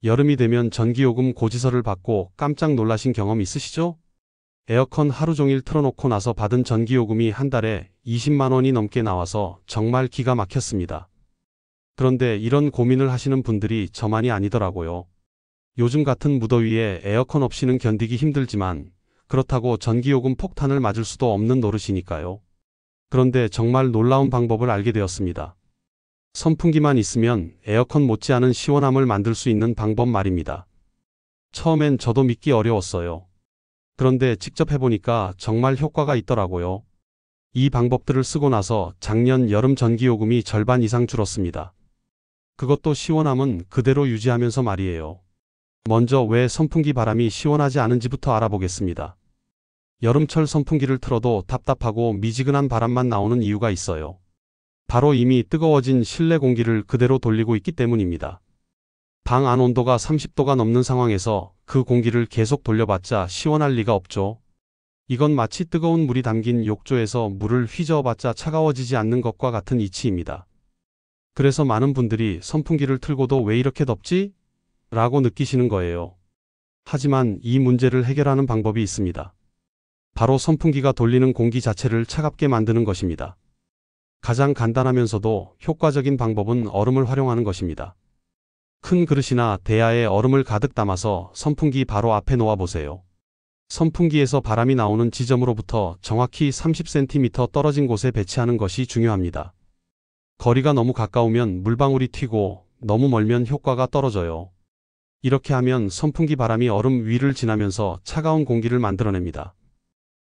여름이 되면 전기요금 고지서를 받고 깜짝 놀라신 경험 있으시죠? 에어컨 하루 종일 틀어놓고 나서 받은 전기요금이 한 달에 20만 원이 넘게 나와서 정말 기가 막혔습니다. 그런데 이런 고민을 하시는 분들이 저만이 아니더라고요. 요즘 같은 무더위에 에어컨 없이는 견디기 힘들지만 그렇다고 전기요금 폭탄을 맞을 수도 없는 노릇이니까요. 그런데 정말 놀라운 방법을 알게 되었습니다. 선풍기만 있으면 에어컨 못지않은 시원함을 만들 수 있는 방법 말입니다. 처음엔 저도 믿기 어려웠어요. 그런데 직접 해보니까 정말 효과가 있더라고요. 이 방법들을 쓰고 나서 작년 여름 전기요금이 절반 이상 줄었습니다. 그것도 시원함은 그대로 유지하면서 말이에요. 먼저 왜 선풍기 바람이 시원하지 않은지부터 알아보겠습니다. 여름철 선풍기를 틀어도 답답하고 미지근한 바람만 나오는 이유가 있어요. 바로 이미 뜨거워진 실내 공기를 그대로 돌리고 있기 때문입니다. 방 안 온도가 30도가 넘는 상황에서 그 공기를 계속 돌려봤자 시원할 리가 없죠. 이건 마치 뜨거운 물이 담긴 욕조에서 물을 휘저어봤자 차가워지지 않는 것과 같은 이치입니다. 그래서 많은 분들이 선풍기를 틀고도 왜 이렇게 덥지? 라고 느끼시는 거예요. 하지만 이 문제를 해결하는 방법이 있습니다. 바로 선풍기가 돌리는 공기 자체를 차갑게 만드는 것입니다. 가장 간단하면서도 효과적인 방법은 얼음을 활용하는 것입니다. 큰 그릇이나 대야에 얼음을 가득 담아서 선풍기 바로 앞에 놓아보세요. 선풍기에서 바람이 나오는 지점으로부터 정확히 30cm 떨어진 곳에 배치하는 것이 중요합니다. 거리가 너무 가까우면 물방울이 튀고 너무 멀면 효과가 떨어져요. 이렇게 하면 선풍기 바람이 얼음 위를 지나면서 차가운 공기를 만들어냅니다.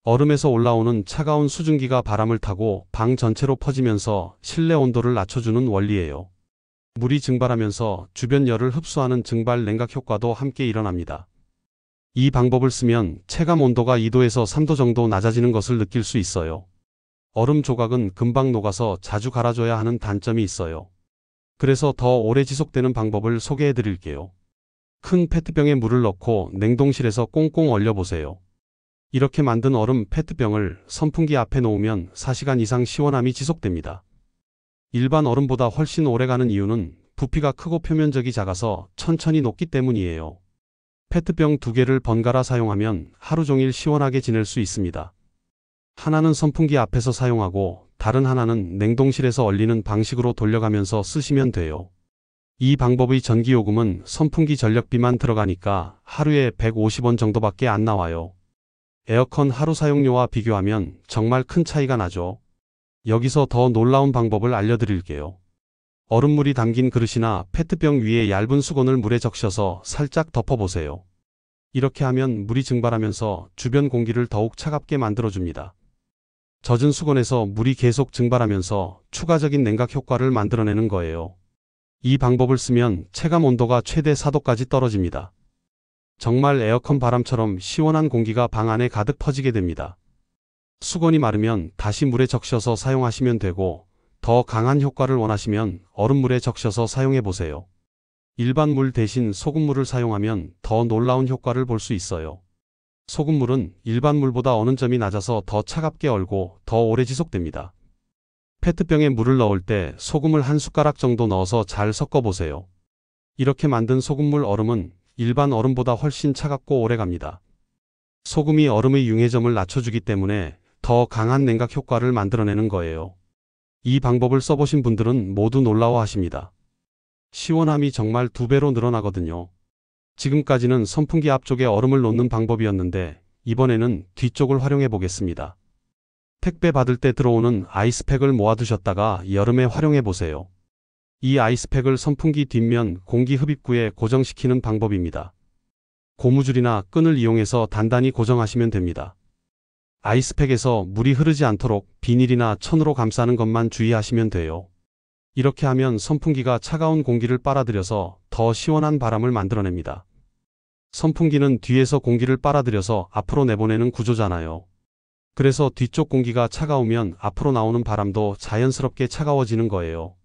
얼음에서 올라오는 차가운 수증기가 바람을 타고 방 전체로 퍼지면서 실내 온도를 낮춰주는 원리예요. 물이 증발하면서 주변 열을 흡수하는 증발 냉각 효과도 함께 일어납니다. 이 방법을 쓰면 체감 온도가 2도에서 3도 정도 낮아지는 것을 느낄 수 있어요. 얼음 조각은 금방 녹아서 자주 갈아줘야 하는 단점이 있어요. 그래서 더 오래 지속되는 방법을 소개해 드릴게요. 큰 페트병에 물을 넣고 냉동실에서 꽁꽁 얼려보세요. 이렇게 만든 얼음 페트병을 선풍기 앞에 놓으면 4시간 이상 시원함이 지속됩니다. 일반 얼음보다 훨씬 오래가는 이유는 부피가 크고 표면적이 작아서 천천히 녹기 때문이에요. 페트병 2개를 번갈아 사용하면 하루 종일 시원하게 지낼 수 있습니다. 하나는 선풍기 앞에서 사용하고 다른 하나는 냉동실에서 얼리는 방식으로 돌려가면서 쓰시면 돼요. 이 방법의 전기요금은 선풍기 전력비만 들어가니까 하루에 150원 정도밖에 안 나와요. 에어컨 하루 사용료와 비교하면 정말 큰 차이가 나죠. 여기서 더 놀라운 방법을 알려드릴게요. 얼음물이 담긴 그릇이나 페트병 위에 얇은 수건을 물에 적셔서 살짝 덮어보세요. 이렇게 하면 물이 증발하면서 주변 공기를 더욱 차갑게 만들어줍니다. 젖은 수건에서 물이 계속 증발하면서 추가적인 냉각 효과를 만들어내는 거예요. 이 방법을 쓰면 체감 온도가 최대 4도까지 떨어집니다. 정말 에어컨 바람처럼 시원한 공기가 방 안에 가득 퍼지게 됩니다. 수건이 마르면 다시 물에 적셔서 사용하시면 되고 더 강한 효과를 원하시면 얼음물에 적셔서 사용해 보세요. 일반 물 대신 소금물을 사용하면 더 놀라운 효과를 볼 수 있어요. 소금물은 일반 물보다 어는 점이 낮아서 더 차갑게 얼고 더 오래 지속됩니다. 페트병에 물을 넣을 때 소금을 한 숟가락 정도 넣어서 잘 섞어보세요. 이렇게 만든 소금물 얼음은 일반 얼음보다 훨씬 차갑고 오래갑니다. 소금이 얼음의 융해점을 낮춰주기 때문에 더 강한 냉각 효과를 만들어내는 거예요. 이 방법을 써보신 분들은 모두 놀라워하십니다. 시원함이 정말 2배로 늘어나거든요. 지금까지는 선풍기 앞쪽에 얼음을 놓는 방법이었는데 이번에는 뒤쪽을 활용해 보겠습니다. 택배 받을 때 들어오는 아이스팩을 모아두셨다가 여름에 활용해 보세요. 이 아이스팩을 선풍기 뒷면 공기 흡입구에 고정시키는 방법입니다. 고무줄이나 끈을 이용해서 단단히 고정하시면 됩니다. 아이스팩에서 물이 흐르지 않도록 비닐이나 천으로 감싸는 것만 주의하시면 돼요. 이렇게 하면 선풍기가 차가운 공기를 빨아들여서 더 시원한 바람을 만들어냅니다. 선풍기는 뒤에서 공기를 빨아들여서 앞으로 내보내는 구조잖아요. 그래서 뒤쪽 공기가 차가우면 앞으로 나오는 바람도 자연스럽게 차가워지는 거예요.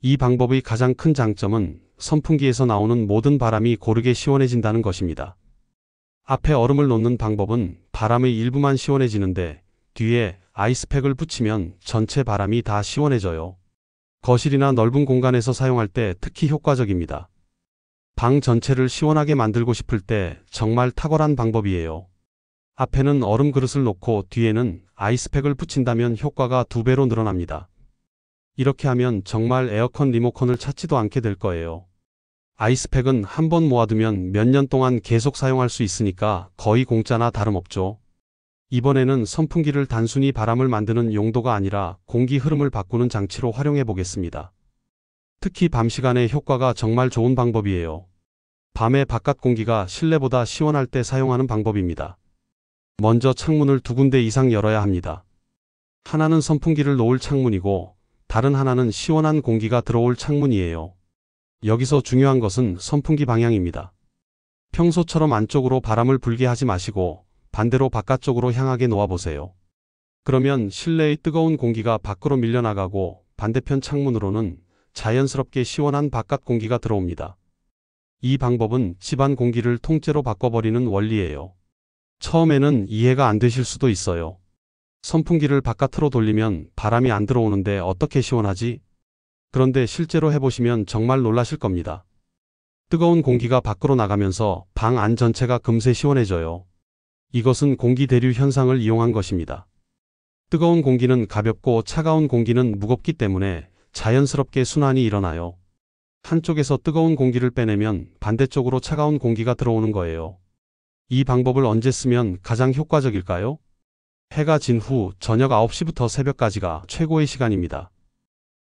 이 방법의 가장 큰 장점은 선풍기에서 나오는 모든 바람이 고르게 시원해진다는 것입니다. 앞에 얼음을 놓는 방법은 바람의 일부만 시원해지는데 뒤에 아이스팩을 붙이면 전체 바람이 다 시원해져요. 거실이나 넓은 공간에서 사용할 때 특히 효과적입니다. 방 전체를 시원하게 만들고 싶을 때 정말 탁월한 방법이에요. 앞에는 얼음 그릇을 놓고 뒤에는 아이스팩을 붙인다면 효과가 2배로 늘어납니다. 이렇게 하면 정말 에어컨 리모컨을 찾지도 않게 될 거예요. 아이스팩은 한번 모아두면 몇 년 동안 계속 사용할 수 있으니까 거의 공짜나 다름없죠. 이번에는 선풍기를 단순히 바람을 만드는 용도가 아니라 공기 흐름을 바꾸는 장치로 활용해 보겠습니다. 특히 밤 시간에 효과가 정말 좋은 방법이에요. 밤에 바깥 공기가 실내보다 시원할 때 사용하는 방법입니다. 먼저 창문을 2군데 이상 열어야 합니다. 하나는 선풍기를 놓을 창문이고 다른 하나는 시원한 공기가 들어올 창문이에요. 여기서 중요한 것은 선풍기 방향입니다. 평소처럼 안쪽으로 바람을 불게 하지 마시고 반대로 바깥쪽으로 향하게 놓아보세요. 그러면 실내의 뜨거운 공기가 밖으로 밀려나가고 반대편 창문으로는 자연스럽게 시원한 바깥 공기가 들어옵니다. 이 방법은 집안 공기를 통째로 바꿔버리는 원리예요. 처음에는 이해가 안 되실 수도 있어요. 선풍기를 바깥으로 돌리면 바람이 안 들어오는데 어떻게 시원하지? 그런데 실제로 해보시면 정말 놀라실 겁니다. 뜨거운 공기가 밖으로 나가면서 방 안 전체가 금세 시원해져요. 이것은 공기 대류 현상을 이용한 것입니다. 뜨거운 공기는 가볍고 차가운 공기는 무겁기 때문에 자연스럽게 순환이 일어나요. 한쪽에서 뜨거운 공기를 빼내면 반대쪽으로 차가운 공기가 들어오는 거예요. 이 방법을 언제 쓰면 가장 효과적일까요? 해가 진 후 저녁 9시부터 새벽까지가 최고의 시간입니다.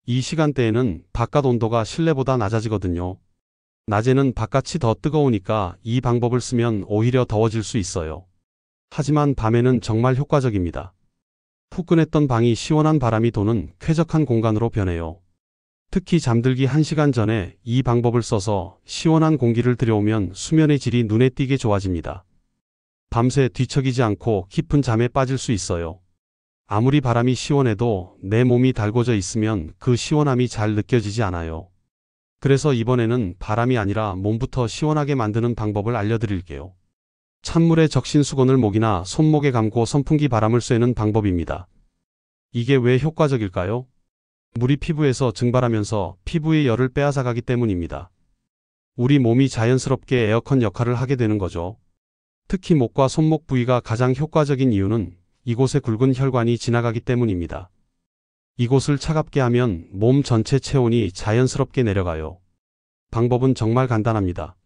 이 시간대에는 바깥 온도가 실내보다 낮아지거든요. 낮에는 바깥이 더 뜨거우니까 이 방법을 쓰면 오히려 더워질 수 있어요. 하지만 밤에는 정말 효과적입니다. 후끈했던 방이 시원한 바람이 도는 쾌적한 공간으로 변해요. 특히 잠들기 1시간 전에 이 방법을 써서 시원한 공기를 들여오면 수면의 질이 눈에 띄게 좋아집니다. 밤새 뒤척이지 않고 깊은 잠에 빠질 수 있어요. 아무리 바람이 시원해도 내 몸이 달궈져 있으면 그 시원함이 잘 느껴지지 않아요. 그래서 이번에는 바람이 아니라 몸부터 시원하게 만드는 방법을 알려드릴게요. 찬물에 적신 수건을 목이나 손목에 감고 선풍기 바람을 쐬는 방법입니다. 이게 왜 효과적일까요? 물이 피부에서 증발하면서 피부의 열을 빼앗아가기 때문입니다. 우리 몸이 자연스럽게 에어컨 역할을 하게 되는 거죠. 특히 목과 손목 부위가 가장 효과적인 이유는 이곳에 굵은 혈관이 지나가기 때문입니다. 이곳을 차갑게 하면 몸 전체 체온이 자연스럽게 내려가요. 방법은 정말 간단합니다.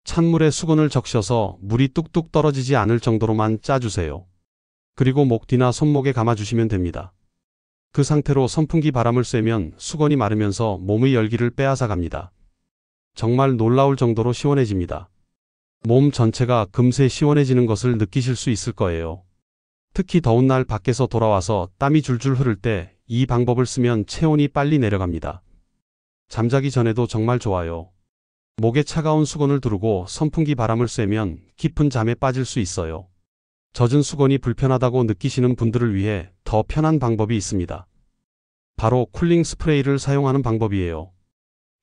찬물에 수건을 적셔서 물이 뚝뚝 떨어지지 않을 정도로만 짜주세요. 그리고 목 뒤나 손목에 감아주시면 됩니다. 그 상태로 선풍기 바람을 쐬면 수건이 마르면서 몸의 열기를 빼앗아 갑니다. 정말 놀라울 정도로 시원해집니다. 몸 전체가 금세 시원해지는 것을 느끼실 수 있을 거예요. 특히 더운 날 밖에서 돌아와서 땀이 줄줄 흐를 때 이 방법을 쓰면 체온이 빨리 내려갑니다. 잠자기 전에도 정말 좋아요. 목에 차가운 수건을 두르고 선풍기 바람을 쐬면 깊은 잠에 빠질 수 있어요. 젖은 수건이 불편하다고 느끼시는 분들을 위해 더 편한 방법이 있습니다. 바로 쿨링 스프레이를 사용하는 방법이에요.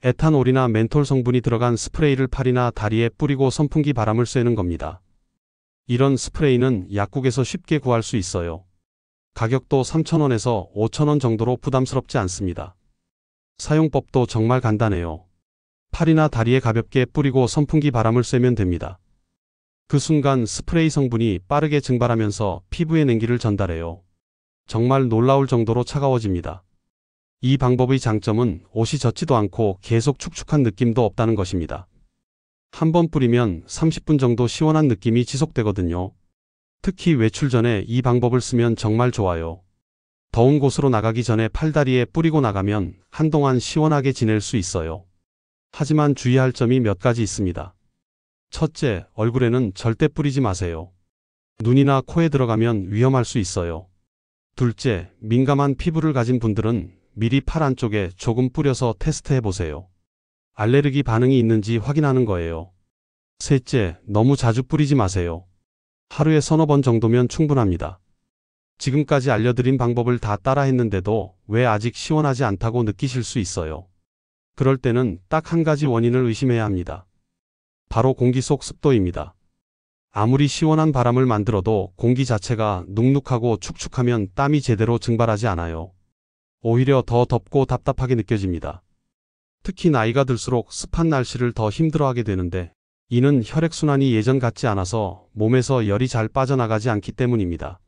에탄올이나 멘톨 성분이 들어간 스프레이를 팔이나 다리에 뿌리고 선풍기 바람을 쐬는 겁니다. 이런 스프레이는 약국에서 쉽게 구할 수 있어요. 가격도 3,000원에서 5,000원 정도로 부담스럽지 않습니다. 사용법도 정말 간단해요. 팔이나 다리에 가볍게 뿌리고 선풍기 바람을 쐬면 됩니다. 그 순간 스프레이 성분이 빠르게 증발하면서 피부에 냉기를 전달해요. 정말 놀라울 정도로 차가워집니다. 이 방법의 장점은 옷이 젖지도 않고 계속 축축한 느낌도 없다는 것입니다. 한번 뿌리면 30분 정도 시원한 느낌이 지속되거든요. 특히 외출 전에 이 방법을 쓰면 정말 좋아요. 더운 곳으로 나가기 전에 팔다리에 뿌리고 나가면 한동안 시원하게 지낼 수 있어요. 하지만 주의할 점이 몇 가지 있습니다. 첫째, 얼굴에는 절대 뿌리지 마세요. 눈이나 코에 들어가면 위험할 수 있어요. 둘째, 민감한 피부를 가진 분들은 미리 팔 안쪽에 조금 뿌려서 테스트해 보세요. 알레르기 반응이 있는지 확인하는 거예요. 셋째, 너무 자주 뿌리지 마세요. 하루에 서너 번 정도면 충분합니다. 지금까지 알려드린 방법을 다 따라 했는데도 왜 아직 시원하지 않다고 느끼실 수 있어요. 그럴 때는 딱 한 가지 원인을 의심해야 합니다. 바로 공기 속 습도입니다. 아무리 시원한 바람을 만들어도 공기 자체가 눅눅하고 축축하면 땀이 제대로 증발하지 않아요. 오히려 더 덥고 답답하게 느껴집니다. 특히 나이가 들수록 습한 날씨를 더 힘들어하게 되는데 이는 혈액순환이 예전 같지 않아서 몸에서 열이 잘 빠져나가지 않기 때문입니다.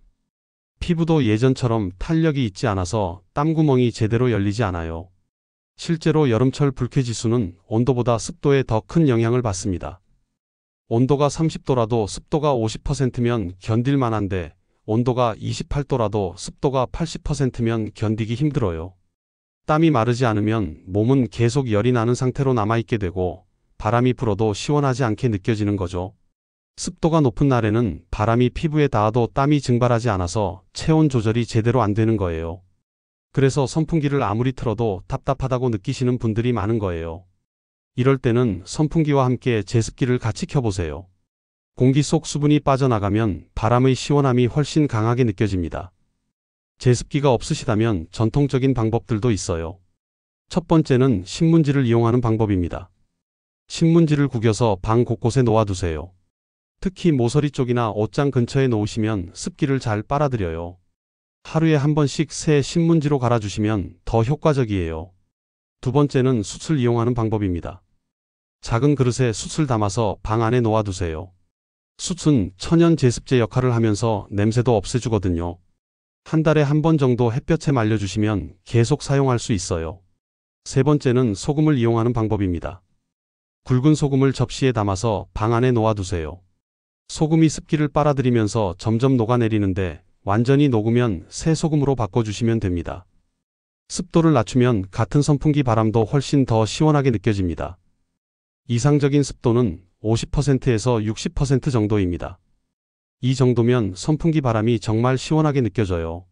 피부도 예전처럼 탄력이 있지 않아서 땀구멍이 제대로 열리지 않아요. 실제로 여름철 불쾌지수는 온도보다 습도에 더 큰 영향을 받습니다. 온도가 30도라도 습도가 50%면 견딜 만한데 온도가 28도라도 습도가 80%면 견디기 힘들어요. 땀이 마르지 않으면 몸은 계속 열이 나는 상태로 남아있게 되고 바람이 불어도 시원하지 않게 느껴지는 거죠. 습도가 높은 날에는 바람이 피부에 닿아도 땀이 증발하지 않아서 체온 조절이 제대로 안 되는 거예요. 그래서 선풍기를 아무리 틀어도 답답하다고 느끼시는 분들이 많은 거예요. 이럴 때는 선풍기와 함께 제습기를 같이 켜보세요. 공기 속 수분이 빠져나가면 바람의 시원함이 훨씬 강하게 느껴집니다. 제습기가 없으시다면 전통적인 방법들도 있어요. 첫 번째는 신문지를 이용하는 방법입니다. 신문지를 구겨서 방 곳곳에 놓아두세요. 특히 모서리 쪽이나 옷장 근처에 놓으시면 습기를 잘 빨아들여요. 하루에 한 번씩 새 신문지로 갈아주시면 더 효과적이에요. 두 번째는 숯을 이용하는 방법입니다. 작은 그릇에 숯을 담아서 방 안에 놓아두세요. 숯은 천연 제습제 역할을 하면서 냄새도 없애주거든요. 한 달에 한 번 정도 햇볕에 말려주시면 계속 사용할 수 있어요. 세 번째는 소금을 이용하는 방법입니다. 굵은 소금을 접시에 담아서 방 안에 놓아두세요. 소금이 습기를 빨아들이면서 점점 녹아내리는데 완전히 녹으면 새 소금으로 바꿔주시면 됩니다. 습도를 낮추면 같은 선풍기 바람도 훨씬 더 시원하게 느껴집니다. 이상적인 습도는 50%에서 60% 정도입니다. 이 정도면 선풍기 바람이 정말 시원하게 느껴져요.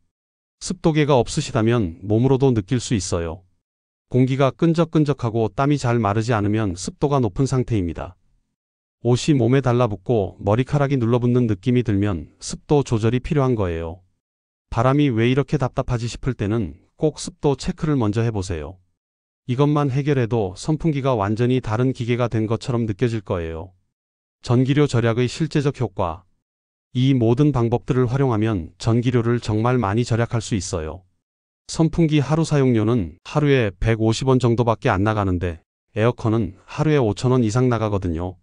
습도계가 없으시다면 몸으로도 느낄 수 있어요. 공기가 끈적끈적하고 땀이 잘 마르지 않으면 습도가 높은 상태입니다. 옷이 몸에 달라붙고 머리카락이 눌러붙는 느낌이 들면 습도 조절이 필요한 거예요. 바람이 왜 이렇게 답답하지 싶을 때는 꼭 습도 체크를 먼저 해보세요. 이것만 해결해도 선풍기가 완전히 다른 기계가 된 것처럼 느껴질 거예요. 전기료 절약의 실제적 효과. 이 모든 방법들을 활용하면 전기료를 정말 많이 절약할 수 있어요. 선풍기 하루 사용료는 하루에 150원 정도밖에 안 나가는데 에어컨은 하루에 5,000원 이상 나가거든요.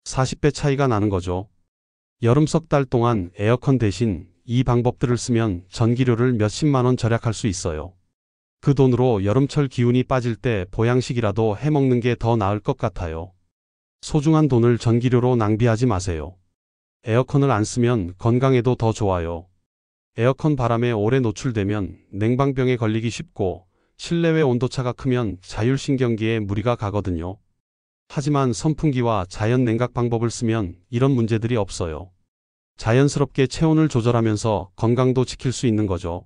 40배 차이가 나는 거죠. 여름 석 달 동안 에어컨 대신 이 방법들을 쓰면 전기료를 몇십만 원 절약할 수 있어요. 그 돈으로 여름철 기운이 빠질 때 보양식이라도 해먹는 게 더 나을 것 같아요. 소중한 돈을 전기료로 낭비하지 마세요. 에어컨을 안 쓰면 건강에도 더 좋아요. 에어컨 바람에 오래 노출되면 냉방병에 걸리기 쉽고 실내외 온도차가 크면 자율신경계에 무리가 가거든요. 하지만 선풍기와 자연 냉각 방법을 쓰면 이런 문제들이 없어요. 자연스럽게 체온을 조절하면서 건강도 지킬 수 있는 거죠.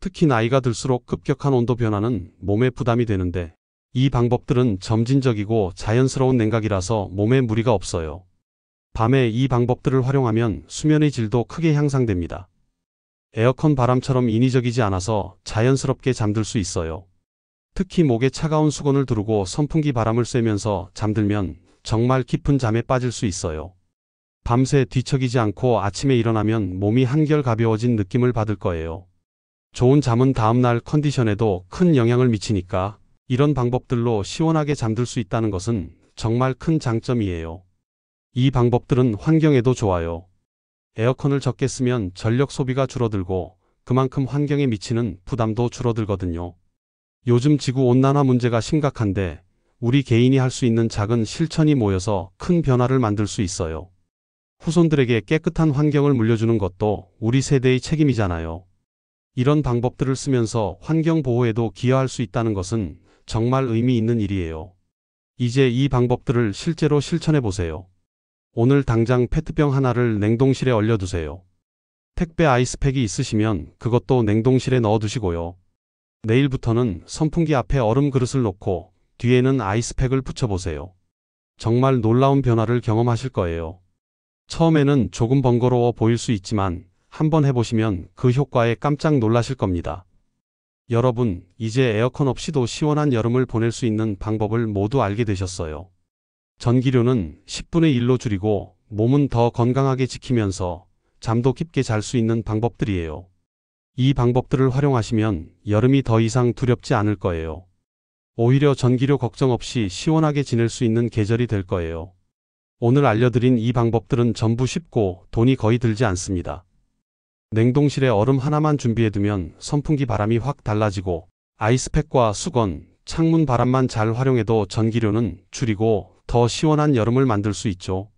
특히 나이가 들수록 급격한 온도 변화는 몸에 부담이 되는데 이 방법들은 점진적이고 자연스러운 냉각이라서 몸에 무리가 없어요. 밤에 이 방법들을 활용하면 수면의 질도 크게 향상됩니다. 에어컨 바람처럼 인위적이지 않아서 자연스럽게 잠들 수 있어요. 특히 목에 차가운 수건을 두르고 선풍기 바람을 쐬면서 잠들면 정말 깊은 잠에 빠질 수 있어요. 밤새 뒤척이지 않고 아침에 일어나면 몸이 한결 가벼워진 느낌을 받을 거예요. 좋은 잠은 다음날 컨디션에도 큰 영향을 미치니까 이런 방법들로 시원하게 잠들 수 있다는 것은 정말 큰 장점이에요. 이 방법들은 환경에도 좋아요. 에어컨을 적게 쓰면 전력 소비가 줄어들고 그만큼 환경에 미치는 부담도 줄어들거든요. 요즘 지구온난화 문제가 심각한데 우리 개인이 할 수 있는 작은 실천이 모여서 큰 변화를 만들 수 있어요. 후손들에게 깨끗한 환경을 물려주는 것도 우리 세대의 책임이잖아요. 이런 방법들을 쓰면서 환경 보호에도 기여할 수 있다는 것은 정말 의미 있는 일이에요. 이제 이 방법들을 실제로 실천해 보세요. 오늘 당장 페트병 하나를 냉동실에 얼려두세요. 택배 아이스팩이 있으시면 그것도 냉동실에 넣어두시고요. 내일부터는 선풍기 앞에 얼음 그릇을 놓고 뒤에는 아이스팩을 붙여보세요. 정말 놀라운 변화를 경험하실 거예요. 처음에는 조금 번거로워 보일 수 있지만 한번 해보시면 그 효과에 깜짝 놀라실 겁니다. 여러분, 이제 에어컨 없이도 시원한 여름을 보낼 수 있는 방법을 모두 알게 되셨어요. 전기료는 10분의 1로 줄이고 몸은 더 건강하게 지키면서 잠도 깊게 잘 수 있는 방법들이에요. 이 방법들을 활용하시면 여름이 더 이상 두렵지 않을 거예요. 오히려 전기료 걱정 없이 시원하게 지낼 수 있는 계절이 될 거예요. 오늘 알려드린 이 방법들은 전부 쉽고 돈이 거의 들지 않습니다. 냉동실에 얼음 하나만 준비해두면 선풍기 바람이 확 달라지고 아이스팩과 수건, 창문 바람만 잘 활용해도 전기료는 줄이고 더 시원한 여름을 만들 수 있죠.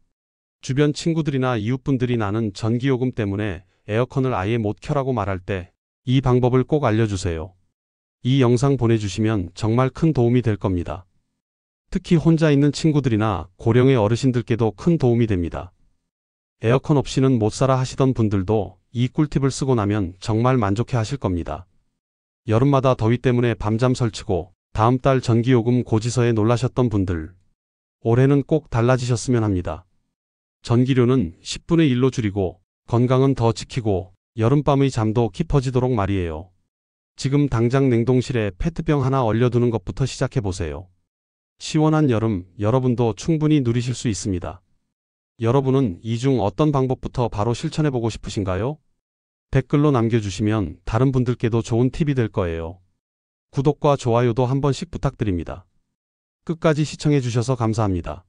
주변 친구들이나 이웃분들이 나는 전기요금 때문에 에어컨을 아예 못 켜라고 말할 때 이 방법을 꼭 알려주세요. 이 영상 보내주시면 정말 큰 도움이 될 겁니다. 특히 혼자 있는 친구들이나 고령의 어르신들께도 큰 도움이 됩니다. 에어컨 없이는 못 살아 하시던 분들도 이 꿀팁을 쓰고 나면 정말 만족해 하실 겁니다. 여름마다 더위 때문에 밤잠 설치고 다음 달 전기요금 고지서에 놀라셨던 분들, 올해는 꼭 달라지셨으면 합니다. 전기료는 10분의 1로 줄이고 건강은 더 지키고 여름밤의 잠도 깊어지도록 말이에요. 지금 당장 냉동실에 페트병 하나 얼려두는 것부터 시작해보세요. 시원한 여름, 여러분도 충분히 누리실 수 있습니다. 여러분은 이 중 어떤 방법부터 바로 실천해보고 싶으신가요? 댓글로 남겨주시면 다른 분들께도 좋은 팁이 될 거예요. 구독과 좋아요도 한 번씩 부탁드립니다. 끝까지 시청해주셔서 감사합니다.